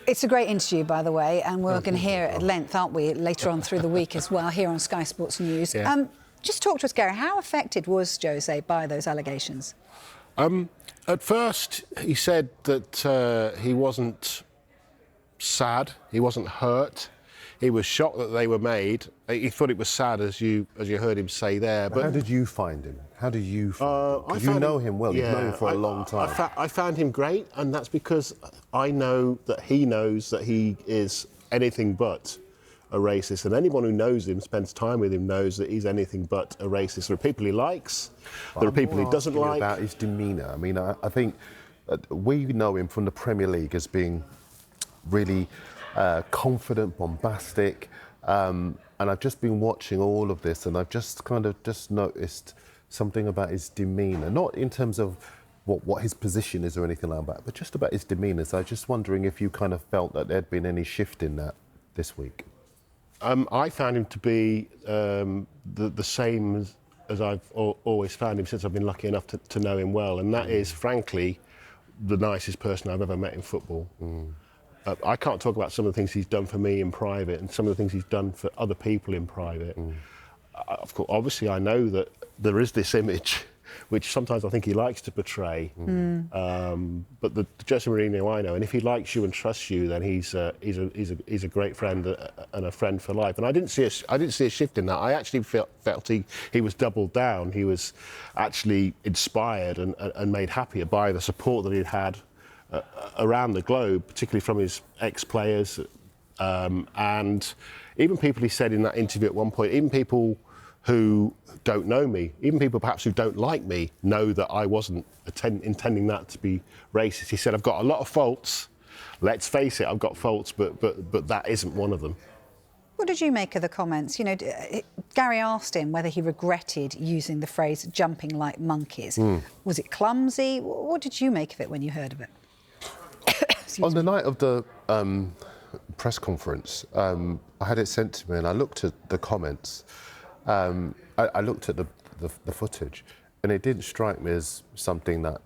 It's a great interview, by the way, and we're going to hear it at length, aren't we, later on through the week as well, here on Sky Sports News. Yeah. Just talk to us, Gary. How affected was Jose by those allegations? At first, he said that he wasn't sad, he wasn't hurt. He was shocked that they were made. He thought it was sad, as you heard him say there. But how did you find him? How do you find him? Because you know him well. You've known him for a long time. I found him great, and that's because I know that he knows that he is anything but a racist. And anyone who knows him, spends time with him, knows that he's anything but a racist. There are people he likes. There are people he doesn't like. About his demeanour. I mean, I think we know him from the Premier League as being really confident, bombastic, and I've just been watching all of this, and I've just noticed something about his demeanour, not in terms of what his position is or anything like that, but just about his demeanour. So I was just wondering if you kind of felt that there'd been any shift in that this week. I found him to be the same as I've always found him since I've been lucky enough to know him well, and that is, frankly, the nicest person I've ever met in football. I can't talk about some of the things he's done for me in private and some of the things he's done for other people in private. Of course, obviously, I know that there is this image, which sometimes I think he likes to portray. But the Jose Mourinho I know, and if he likes you and trusts you, then he's a great friend and a friend for life. And I didn't see a shift in that. I actually felt he was doubled down. He was actually inspired and made happier by the support that he'd had around the globe, particularly from his ex-players, and even people, he said in that interview at one point, even people who don't know me, even people perhaps who don't like me, know that I wasn't intending that to be racist. He said, I've got a lot of faults, let's face it, I've got faults, but that isn't one of them. What did you make of the comments? You know, Gary asked him whether he regretted using the phrase jumping like monkeys. Was it clumsy? What did you make of it when you heard of it? On the night of the press conference, I had it sent to me and I looked at the comments. I looked at the footage, and it didn't strike me as something that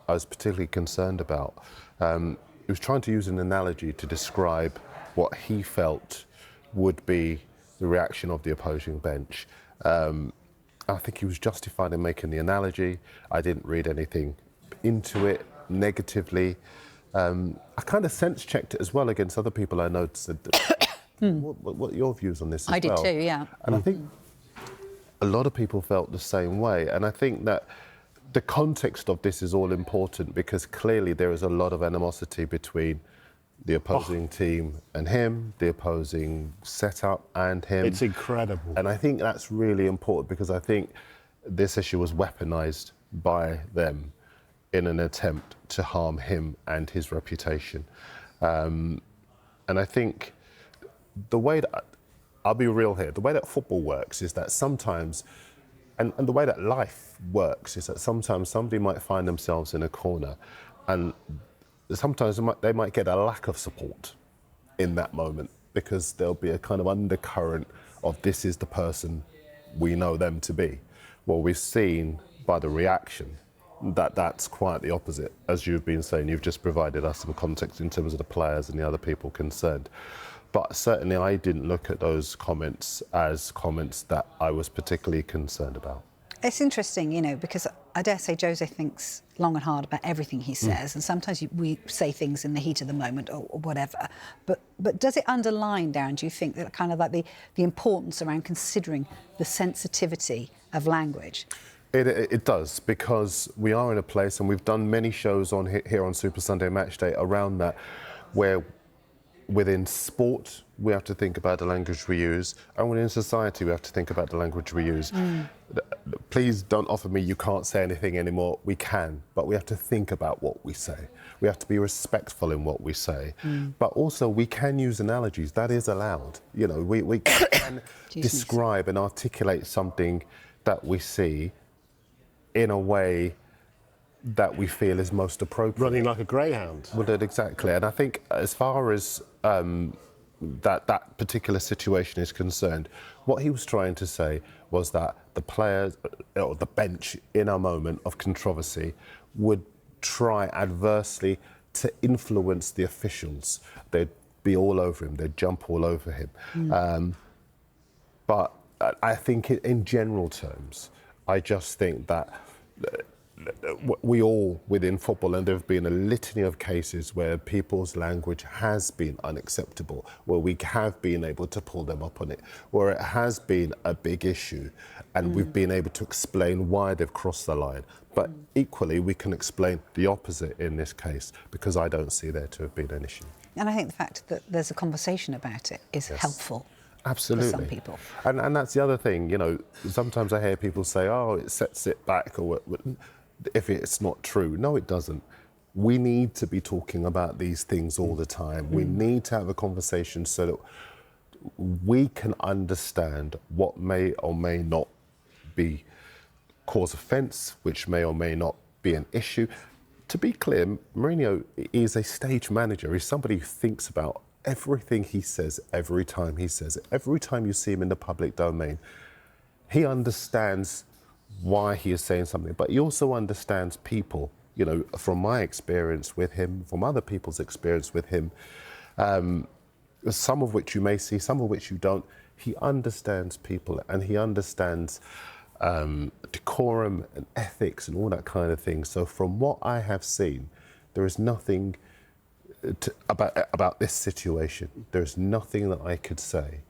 I was particularly concerned about. He was trying to use an analogy to describe what he felt would be the reaction of the opposing bench. I think he was justified in making the analogy. I didn't read anything into it negatively. I kind of sense-checked it as well against other people I know. Said that, what are your views on this as well? I did too, yeah. And I think a lot of people felt the same way. And I think that the context of this is all important, because clearly there is a lot of animosity between the opposing team and him, the opposing setup and him. It's incredible. And I think that's really important, because I think this issue was weaponised by them in an attempt to harm him and his reputation. And I think the way that, I'll be real here, the way that football works is that sometimes, and the way that life works is that sometimes somebody might find themselves in a corner, and sometimes they might get a lack of support in that moment, because there'll be a kind of undercurrent of, this is the person we know them to be. Well, we've seen by the reaction that that's quite the opposite. As you've been saying, you've just provided us some context in terms of the players and the other people concerned. But certainly I didn't look at those comments as comments that I was particularly concerned about. It's interesting, you know, because I dare say Jose thinks long and hard about everything he says, and sometimes we say things in the heat of the moment or whatever. But does it underline, Darren, do you think, that kind of like the importance around considering the sensitivity of language? It does, because we are in a place, and we've done many shows here on Super Sunday Matchday around that, where within sport we have to think about the language we use, and within society we have to think about the language we use. Please don't offer me you can't say anything anymore. We can, but we have to think about what we say. We have to be respectful in what we say. But also we can use analogies. That is allowed. You know, we can describe and articulate something that we see in a way that we feel is most appropriate. Running like a greyhound. Well, exactly. And I think as far as that particular situation is concerned, what he was trying to say was that the players, or the bench, in a moment of controversy, would try adversely to influence the officials. They'd be all over him, they'd jump all over him. But I think in general terms, I just think that we all within football, and there have been a litany of cases where people's language has been unacceptable, where we have been able to pull them up on it, where it has been a big issue, and we've been able to explain why they've crossed the line. But equally, we can explain the opposite in this case, because I don't see there to have been an issue. And I think the fact that there's a conversation about it is helpful. Absolutely. For some people. And that's the other thing, you know, sometimes I hear people say, oh, it sets it back, or if it's not true. No, it doesn't. We need to be talking about these things all the time. We need to have a conversation so that we can understand what may or may not be cause offence, which may or may not be an issue. To be clear, Mourinho is a stage manager. He's somebody who thinks about everything he says every time he says it. Every time you see him in the public domain, he understands why he is saying something, but he also understands people. You know, from my experience with him, from other people's experience with him, some of which you may see, some of which you don't, he understands people, and he understands decorum and ethics and all that kind of thing. So from what I have seen, there is nothing about this situation. There's nothing that I could say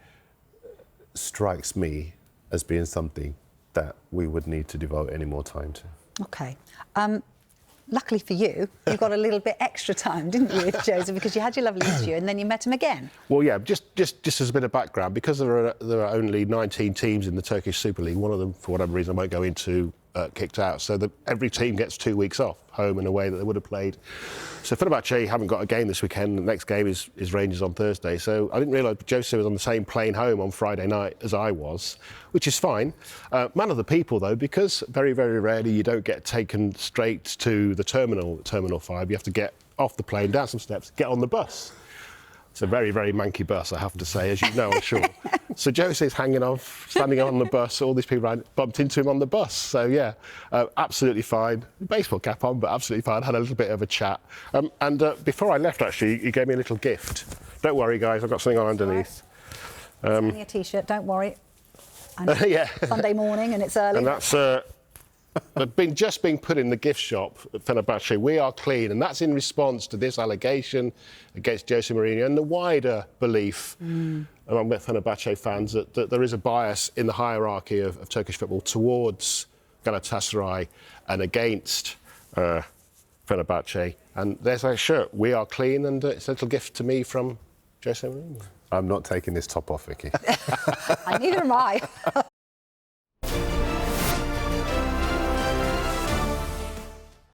strikes me as being something that we would need to devote any more time to. Okay. Luckily for you, you got a little bit extra time, didn't you, Jose, because you had your lovely interview and then you met him again. Well, yeah, just as a bit of background, because there are only 19 teams in the Turkish Super League, one of them, for whatever reason I won't go into, kicked out. So every team gets 2 weeks off, home and away, that they would have played. So Fenerbahçe haven't got a game this weekend. The next game is Rangers on Thursday. So I didn't realise Jose was on the same plane home on Friday night as I was, which is fine. Man of the people, though, because very, very rarely you don't get taken straight to the Terminal 5. You have to get off the plane, down some steps, get on the bus. It's a very, very manky bus, I have to say, as you know, I'm sure. So Jose's hanging off, standing on the bus. All these people bumped into him on the bus. So, yeah, absolutely fine. Baseball cap on, but absolutely fine. Had a little bit of a chat. And before I left, actually, he gave me a little gift. Don't worry, guys, I've got something on underneath. It's only a T-shirt, don't worry. Yeah. Sunday morning and it's early. And that's... just being put in the gift shop at Fenerbahçe, we are clean, and that's in response to this allegation against Jose Mourinho and the wider belief among Fenerbahçe fans that there is a bias in the hierarchy of Turkish football towards Galatasaray and against Fenerbahçe. And there's a shirt, we are clean, and it's a little gift to me from Jose Mourinho. I'm not taking this top off, Vicky. Neither am I.